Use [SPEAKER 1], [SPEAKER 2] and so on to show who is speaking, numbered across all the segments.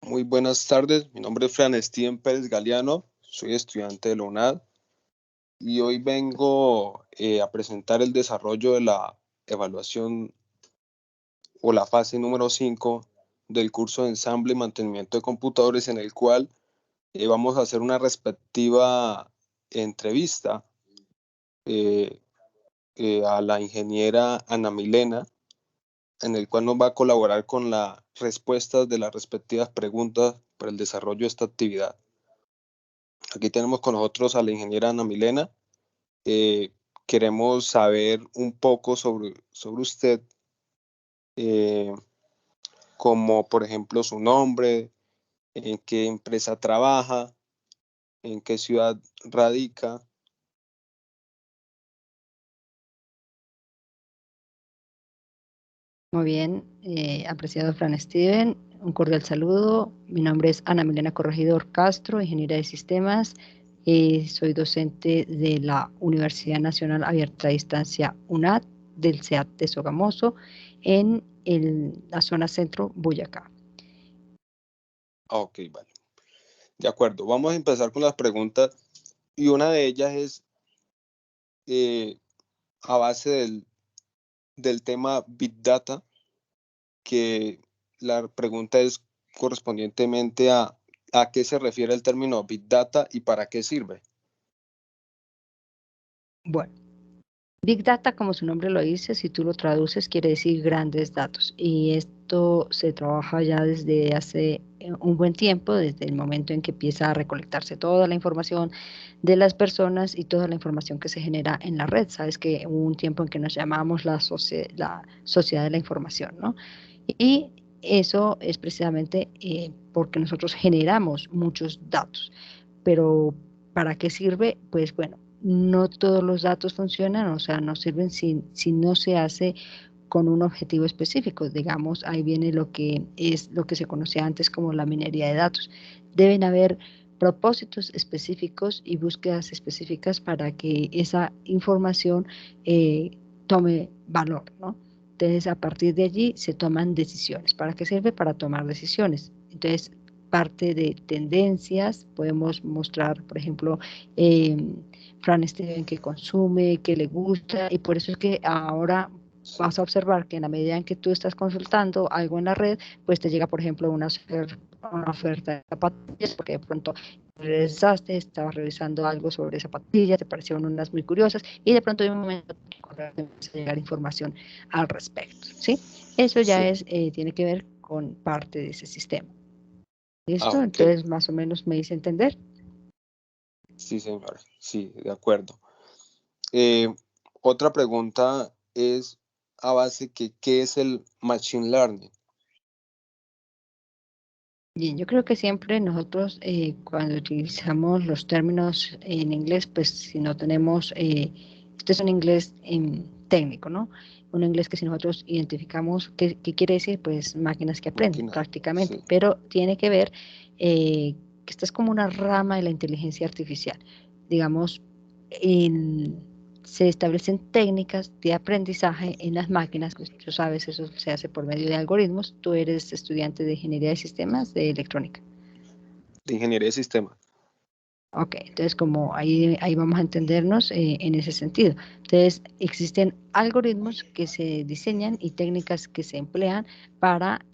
[SPEAKER 1] Muy buenas tardes, mi nombre es Fran Steven Pérez Galeano, soy estudiante de la UNAD y hoy vengo a presentar el desarrollo de la evaluación o la fase número 5 del curso de ensamble y mantenimiento de computadores, en el cual vamos a hacer una respectiva entrevista eh, a la ingeniera Ana Milena, en el cual nos va a colaborar con las respuestas de las respectivas preguntas para el desarrollo de esta actividad. Aquí tenemos con nosotros a la ingeniera Ana Milena. Queremos saber un poco sobre usted, eh, como por ejemplo su nombre, en qué empresa trabaja, en qué ciudad radica.
[SPEAKER 2] Muy bien, apreciado Fran Steven, un cordial saludo. Mi nombre es Ana Milena Corregidor Castro, ingeniera de sistemas. Soy docente de la Universidad Nacional Abierta a Distancia UNAD, del CEAT de Sogamoso, en la zona centro Boyacá.
[SPEAKER 1] Ok, vale. De acuerdo, vamos a empezar con las preguntas y una de ellas es a base del tema Big Data, que la pregunta es correspondientemente a qué se refiere el término Big Data y para qué sirve.
[SPEAKER 2] Bueno, Big Data, como su nombre lo dice, si tú lo traduces, quiere decir grandes datos. Y esto se trabaja ya desde hace un buen tiempo, desde el momento en que empieza a recolectarse toda la información de las personas y toda la información que se genera en la red. Sabes que hubo un tiempo en que nos llamamos la sociedad de la información, ¿no? Y eso es precisamente porque nosotros generamos muchos datos. Pero ¿para qué sirve? Pues bueno, no todos los datos funcionan, o sea, no sirven si no se hace con un objetivo específico. Digamos, ahí viene lo que se conocía antes como la minería de datos. Deben haber propósitos específicos y búsquedas específicas para que esa información tome valor, ¿no? Entonces, a partir de allí se toman decisiones. ¿Para qué sirve? Para tomar decisiones. Entonces, parte de tendencias, podemos mostrar, por ejemplo, Fran Steven qué consume, qué le gusta, y por eso es que ahora vas a observar que en la medida en que tú estás consultando algo en la red, pues te llega, por ejemplo, una oferta de zapatillas, porque de pronto regresaste, estabas revisando algo sobre zapatillas, te parecieron unas muy curiosas, y de pronto de un momento te empieza a llegar información al respecto, ¿sí? Eso ya
[SPEAKER 1] Sí.
[SPEAKER 2] tiene que ver con parte de ese sistema. ¿Listo?
[SPEAKER 1] Ok.
[SPEAKER 2] Entonces, más o menos me hice entender.
[SPEAKER 1] Sí, señora. Sí, de acuerdo. Otra pregunta es a base que ¿qué es el Machine Learning?
[SPEAKER 2] Bien, yo creo que siempre nosotros cuando utilizamos los términos en inglés, pues si no tenemos, este es un inglés técnico, ¿no? Un inglés que si nosotros identificamos, ¿qué quiere decir? Pues máquinas que aprenden
[SPEAKER 1] Máquina.
[SPEAKER 2] prácticamente,
[SPEAKER 1] Sí.
[SPEAKER 2] pero tiene que ver que esta es como una rama de la inteligencia artificial. Digamos, se establecen técnicas de aprendizaje en las máquinas, pues tú sabes, eso se hace por medio de algoritmos. Tú eres estudiante de ingeniería de sistemas de electrónica.
[SPEAKER 1] De ingeniería de sistemas.
[SPEAKER 2] Ok, entonces como ahí vamos a entendernos en ese sentido. Entonces existen algoritmos que se diseñan y técnicas que se emplean para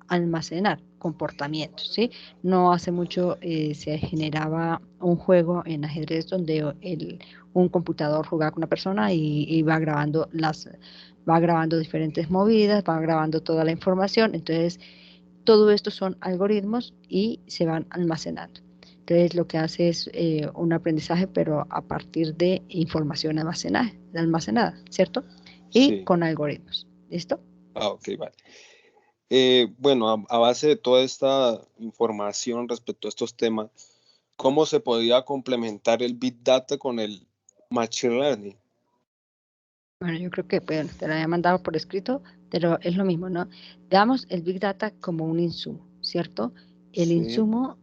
[SPEAKER 2] almacenar comportamientos, ¿sí? No hace mucho se generaba un juego en ajedrez donde un computador jugaba con una persona y va grabando diferentes movidas, va grabando toda la información. Entonces todo esto son algoritmos y se van almacenando. Entonces lo que hace es un aprendizaje, pero a partir de información almacenada, ¿cierto? Y
[SPEAKER 1] Sí.
[SPEAKER 2] con algoritmos. ¿Listo?
[SPEAKER 1] Ok, vale. Bueno, a base de toda esta información respecto a estos temas, ¿cómo se podría complementar el Big Data con el Machine Learning?
[SPEAKER 2] Bueno, yo creo que bueno, te lo había mandado por escrito, pero es lo mismo, ¿no? Veamos el Big Data como un insumo, ¿cierto? El
[SPEAKER 1] Sí.
[SPEAKER 2] insumo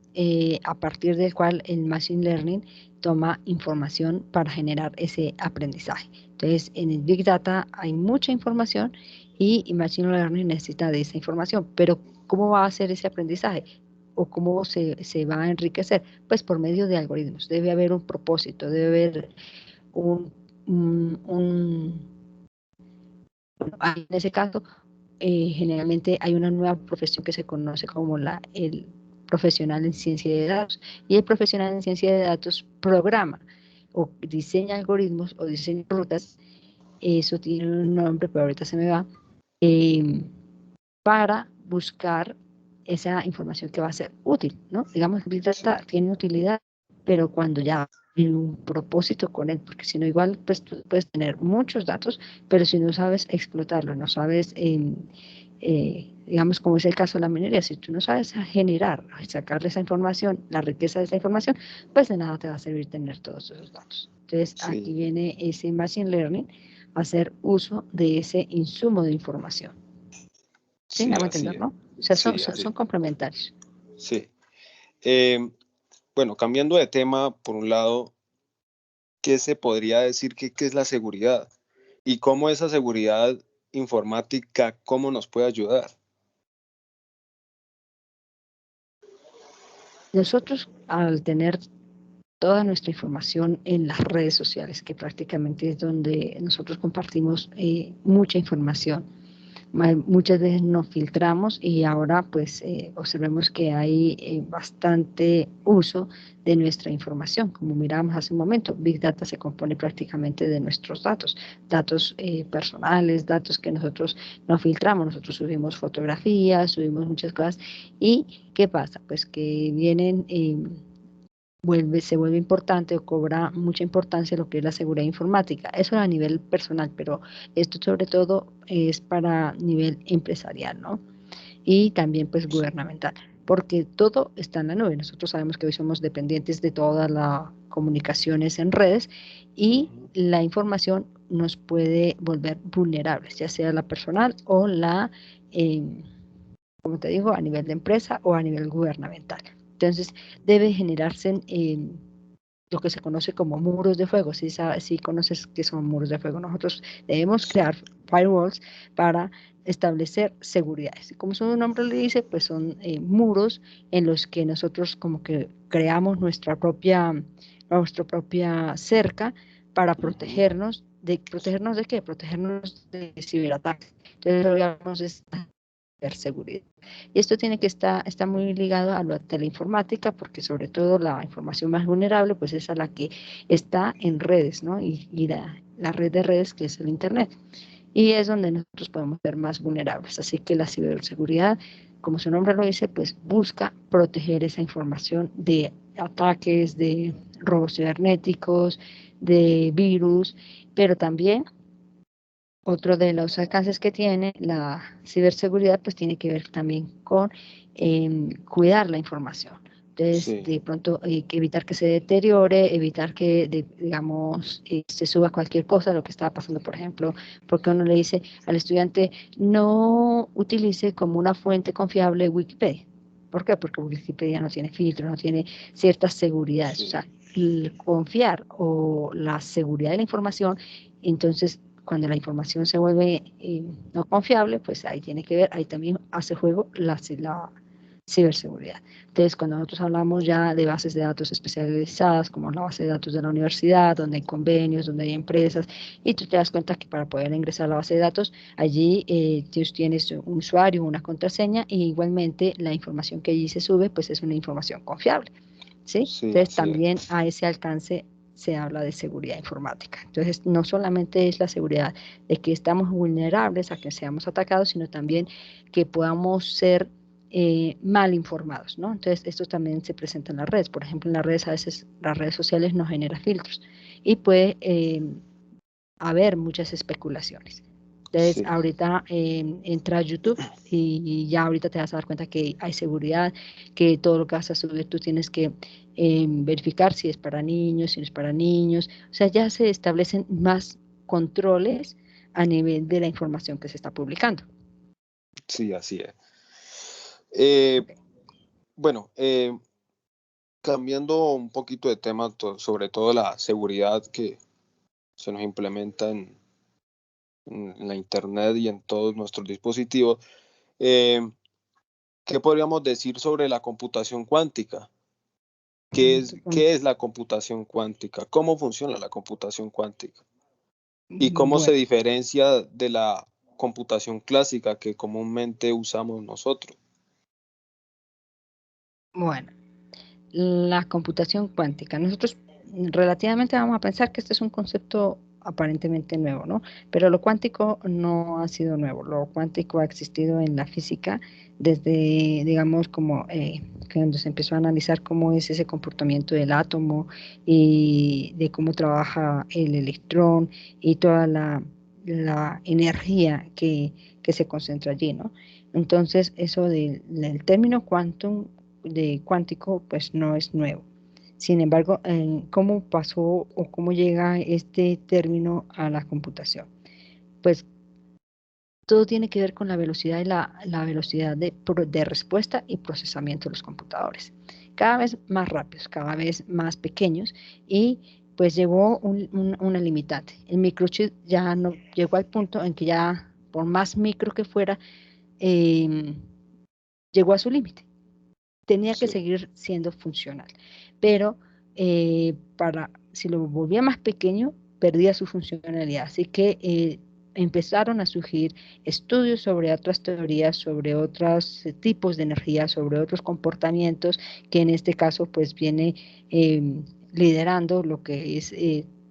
[SPEAKER 2] a partir del cual el Machine Learning toma información para generar ese aprendizaje. Entonces, en el Big Data hay mucha información y Machine Learning necesita de esa información, pero ¿cómo va a ser ese aprendizaje? ¿O cómo se va a enriquecer? Pues por medio de algoritmos. Debe haber un propósito, debe haber en ese caso, generalmente hay una nueva profesión que se conoce como el profesional en ciencia de datos. Y el profesional en ciencia de datos programa o diseña algoritmos o diseña rutas, eso tiene un nombre, pero ahorita se me va, para buscar esa información que va a ser útil, ¿no? Digamos que Big Data tiene utilidad, pero cuando ya hay un propósito con él, porque si no, igual pues tú puedes tener muchos datos, pero si no sabes explotarlo, no sabes, digamos como es el caso de la minería, si tú no sabes generar, sacarle esa información, la riqueza de esa información, pues de nada te va a servir tener todos esos datos. Entonces aquí viene ese Machine Learning a hacer uso de ese insumo de información. Sí, me hago entender, ¿no? O sea, son complementarios.
[SPEAKER 1] Sí. Bueno, cambiando de tema, por un lado, ¿qué se podría decir que es la seguridad? Y cómo esa seguridad informática, cómo nos puede ayudar.
[SPEAKER 2] Nosotros, al tener toda nuestra información en las redes sociales, que prácticamente es donde nosotros compartimos mucha información, muchas veces nos filtramos y ahora pues observemos que hay bastante uso de nuestra información. Como mirábamos hace un momento, Big Data se compone prácticamente de nuestros datos, datos personales, datos que nosotros nos filtramos, nosotros subimos fotografías, subimos muchas cosas. ¿Y qué pasa? Pues que vienen... se vuelve importante o cobra mucha importancia lo que es la seguridad informática. Eso a nivel personal, pero esto sobre todo es para nivel empresarial, ¿no? Y también pues gubernamental, porque todo está en la nube. Nosotros sabemos que hoy somos dependientes de todas las comunicaciones en redes y la información nos puede volver vulnerables, ya sea la personal o como te digo, a nivel de empresa o a nivel gubernamental. Entonces, debe generarse lo que se conoce como muros de fuego. Si conoces qué son muros de fuego, nosotros debemos crear firewalls para establecer seguridades. Como su nombre le dice, pues son muros en los que nosotros como que creamos nuestra propia cerca para protegernos. ¿Protegernos de qué? Protegernos de ciberataques. Entonces, digamos, es seguridad. Y esto tiene que está muy ligado a la informática, porque sobre todo la información más vulnerable, pues es a la que está en redes, ¿no? Y la red de redes que es el Internet. Y es donde nosotros podemos ser más vulnerables. Así que la ciberseguridad, como su nombre lo dice, pues busca proteger esa información de ataques, de robos cibernéticos, de virus, pero también otro de los alcances que tiene la ciberseguridad, pues tiene que ver también con cuidar la información. Entonces, de pronto, evitar que se deteriore, evitar que, digamos, se suba cualquier cosa, lo que estaba pasando, por ejemplo, porque uno le dice al estudiante, no utilice como una fuente confiable Wikipedia. ¿Por qué? Porque Wikipedia no tiene filtro, no tiene ciertas seguridades. O sea, el confiar o la seguridad de la información, entonces cuando la información se vuelve no confiable, pues ahí tiene que ver, ahí también hace juego la ciberseguridad. Entonces, cuando nosotros hablamos ya de bases de datos especializadas, como la base de datos de la universidad, donde hay convenios, donde hay empresas, y tú te das cuenta que para poder ingresar a la base de datos, allí tú tienes un usuario, una contraseña, y igualmente la información que allí se sube, pues es una información confiable. ¿Sí? Entonces, también a ese alcance se habla de seguridad informática. Entonces, no solamente es la seguridad de que estamos vulnerables a que seamos atacados, sino también que podamos ser mal informados, ¿no? Entonces, esto también se presenta en las redes. Por ejemplo, en las redes, a veces las redes sociales no generan filtros y puede haber muchas especulaciones. Entonces, ahorita entra a YouTube y ya ahorita te vas a dar cuenta que hay seguridad, que todo lo que vas a subir tú tienes que verificar si es para niños, si no es para niños. O sea, ya se establecen más controles a nivel de la información que se está publicando.
[SPEAKER 1] Sí, así es. Bueno, cambiando un poquito de tema, sobre todo la seguridad que se nos implementa en la Internet y en todos nuestros dispositivos, ¿Qué podríamos decir sobre la computación cuántica? ¿Qué es la computación cuántica? ¿Cómo funciona la computación cuántica? ¿Y cómo se
[SPEAKER 2] Bueno,
[SPEAKER 1] diferencia de la computación clásica que comúnmente usamos nosotros?
[SPEAKER 2] bueno, la computación cuántica. Nosotros relativamente vamos a pensar que este es un concepto aparentemente nuevo, ¿no? Pero lo cuántico no ha sido nuevo. Lo cuántico ha existido en la física desde, digamos, como cuando se empezó a analizar cómo es ese comportamiento del átomo y de cómo trabaja el electrón y toda la energía que se concentra allí, ¿no? Entonces, eso del término quantum de cuántico, pues no es nuevo. Sin embargo, ¿cómo pasó o cómo llega este término a la computación? Pues todo tiene que ver con la velocidad y la velocidad de respuesta y procesamiento de los computadores. Cada vez más rápidos, cada vez más pequeños y pues llegó una limitante. El microchip ya no llegó al punto en que ya por más micro que fuera, eh, llegó a su límite. Tenía que
[SPEAKER 1] Sí.
[SPEAKER 2] seguir siendo funcional, pero si lo volvía más pequeño, perdía su funcionalidad. Así que empezaron a surgir estudios sobre otras teorías, sobre otros tipos de energía, sobre otros comportamientos, que en este caso pues viene liderando lo que es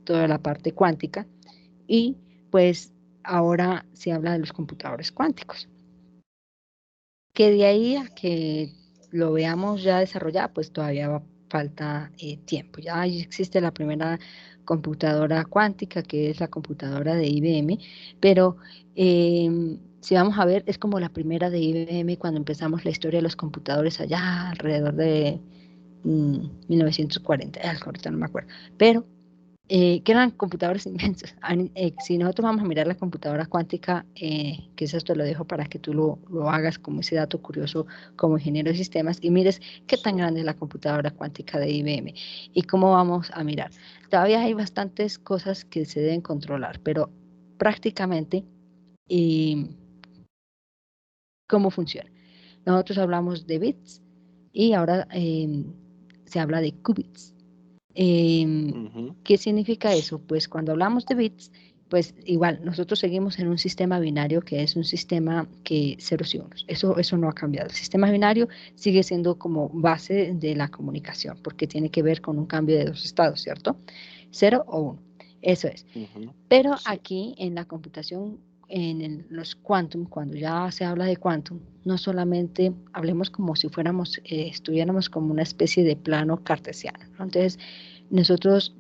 [SPEAKER 2] toda la parte cuántica, y pues ahora se habla de los computadores cuánticos. Que de ahí a que lo veamos ya desarrollado, pues todavía falta tiempo. Ya existe la primera computadora cuántica, que es la computadora de IBM, pero si vamos a ver, es como la primera de IBM cuando empezamos la historia de los computadores allá alrededor de 1940, ahorita no me acuerdo, pero que eran computadores inmensos. Si nosotros vamos a mirar la computadora cuántica, que eso te lo dejo para que tú lo hagas como ese dato curioso como ingeniero de sistemas y mires qué tan grande es la computadora cuántica de IBM y cómo vamos a mirar. Todavía hay bastantes cosas que se deben controlar, pero prácticamente, eh, ¿cómo funciona? Nosotros hablamos de bits y ahora se habla de qubits. ¿Qué significa eso? Pues cuando hablamos de bits, pues igual nosotros seguimos en un sistema binario que es un sistema que ceros y unos. Eso no ha cambiado. El sistema binario sigue siendo como base de la comunicación porque tiene que ver con un cambio de dos estados, ¿cierto? Cero o uno. Eso es. Pero
[SPEAKER 1] Sí.
[SPEAKER 2] aquí en la computación, los quantum, cuando ya se habla de quantum, no solamente hablemos como si estuviéramos como una especie de plano cartesiano, ¿no? Entonces, nosotros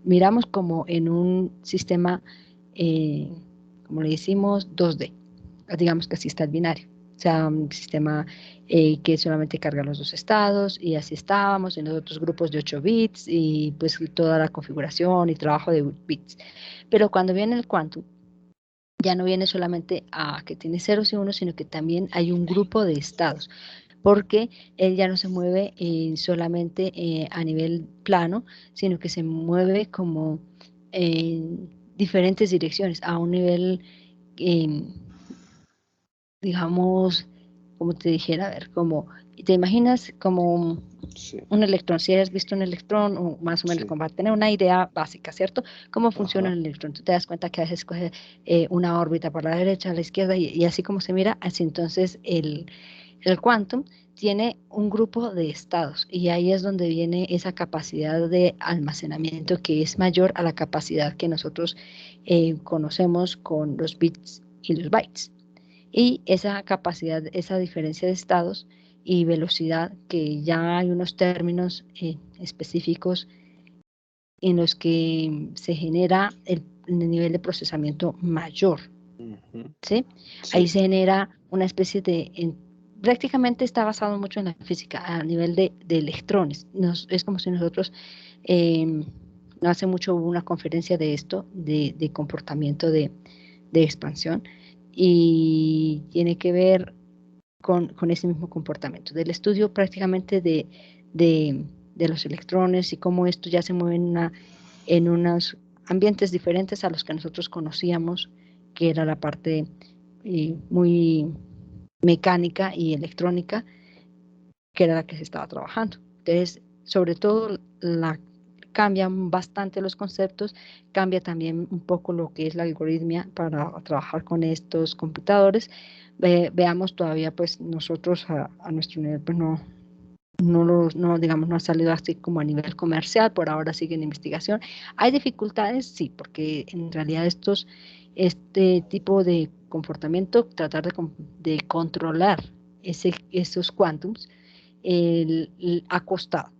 [SPEAKER 2] miramos como en un sistema, eh, como le decimos, 2D, digamos que así está el binario. O sea, un sistema que solamente carga los dos estados y así estábamos en los otros grupos de 8 bits y pues toda la configuración y trabajo de bits. Pero cuando viene el quantum, ya no viene solamente a que tiene ceros y unos, sino que también hay un grupo de estados, porque él ya no se mueve solamente a nivel plano, sino que se mueve como en diferentes direcciones, a un nivel, eh, digamos, como te dijera, a ver, como, te imaginas como
[SPEAKER 1] Sí.
[SPEAKER 2] un electrón, si has visto un electrón, o más o menos
[SPEAKER 1] Sí.
[SPEAKER 2] como para tener una idea básica, ¿cierto? ¿Cómo funciona
[SPEAKER 1] Ajá.
[SPEAKER 2] el electrón? Tú te das cuenta que a veces coge una órbita por la derecha, a la izquierda, y así como se mira, así entonces el quantum tiene un grupo de estados y ahí es donde viene esa capacidad de almacenamiento que es mayor a la capacidad que nosotros conocemos con los bits y los bytes. Y esa capacidad, esa diferencia de estados y velocidad, que ya hay unos términos específicos en los que se genera el nivel de procesamiento mayor, ¿sí? Ahí
[SPEAKER 1] Sí.
[SPEAKER 2] se genera una especie prácticamente está basado mucho en la física, a nivel de electrones. Es como si nosotros, eh, no hace mucho hubo una conferencia de esto, de comportamiento de expansión, y tiene que ver con ese mismo comportamiento, del estudio prácticamente de, de los electrones y cómo esto ya se mueve en unos ambientes diferentes a los que nosotros conocíamos, que era la parte muy mecánica y electrónica, que era la que se estaba trabajando. Entonces, sobre todo, cambian bastante los conceptos, cambia también un poco lo que es la algoritmia para trabajar con estos computadores. Veamos todavía, pues nosotros a nuestro nivel, pues digamos, no ha salido así como a nivel comercial, por ahora sigue en investigación. ¿Hay dificultades? Sí, porque en realidad este tipo de comportamiento, tratar de controlar esos quantums, ha costado.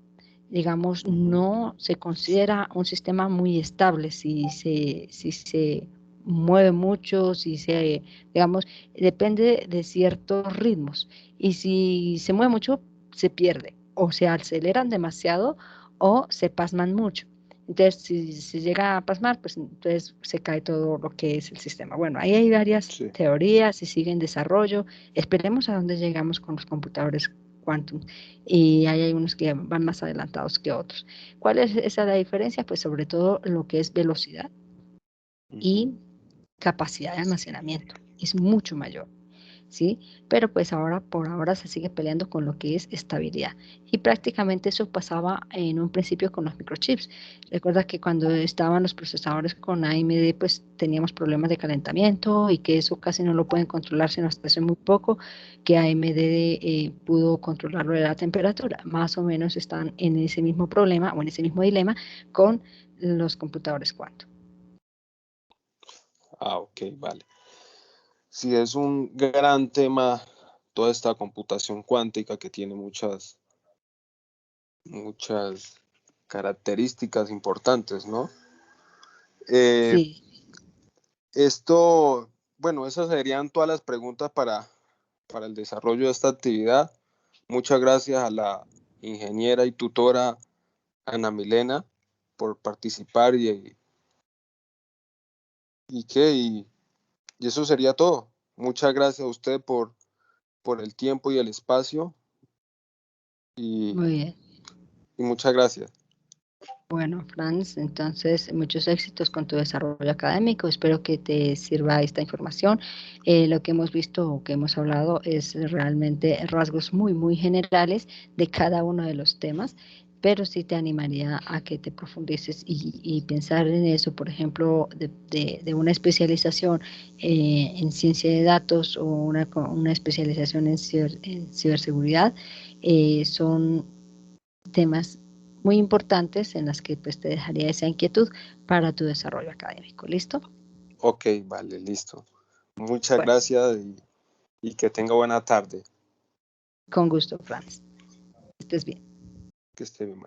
[SPEAKER 2] Digamos, no se considera un sistema muy estable si se mueve mucho, digamos, depende de ciertos ritmos. Y si se mueve mucho, se pierde, o se aceleran demasiado o se pasman mucho. Entonces, si se llega a pasmar, pues entonces se cae todo lo que es el sistema. Bueno, ahí hay varias
[SPEAKER 1] Sí.
[SPEAKER 2] teorías y sigue en desarrollo. Esperemos a dónde llegamos con los computadores quantum, y hay unos que van más adelantados que otros. ¿Cuál es esa la diferencia? Pues sobre todo lo que es velocidad y capacidad de almacenamiento. Es mucho mayor, ¿sí? Pero pues por ahora se sigue peleando con lo que es estabilidad. Y prácticamente eso pasaba en un principio con los microchips. Recuerda que cuando estaban los procesadores con AMD, pues teníamos problemas de calentamiento y que eso casi no lo pueden controlar sino hasta hace muy poco, que AMD pudo controlarlo de la temperatura. Más o menos están en ese mismo problema o en ese mismo dilema con los computadores quantum.
[SPEAKER 1] Ah, ok, vale. Sí, es un gran tema toda esta computación cuántica que tiene muchas características importantes, ¿no? Eh,
[SPEAKER 2] Sí.
[SPEAKER 1] bueno, esas serían todas las preguntas para el desarrollo de esta actividad. Muchas gracias a la ingeniera y tutora Ana Milena por participar y eso sería todo. Muchas gracias a usted por el tiempo y el espacio y,
[SPEAKER 2] Muy bien.
[SPEAKER 1] y muchas gracias.
[SPEAKER 2] Bueno, Franz, entonces muchos éxitos con tu desarrollo académico. Espero que te sirva esta información. Lo que hemos visto o que hemos hablado es realmente rasgos muy, muy generales de cada uno de los temas, pero sí te animaría a que te profundices y pensar en eso, por ejemplo, de una especialización en ciencia de datos o una especialización en ciberseguridad. Son temas muy importantes en las que pues te dejaría esa inquietud para tu desarrollo académico. ¿Listo?
[SPEAKER 1] Ok, vale, listo. Muchas
[SPEAKER 2] Bueno,
[SPEAKER 1] gracias y que tenga buena tarde.
[SPEAKER 2] con gusto, Franz. Estés bien.
[SPEAKER 1] Que esté bien.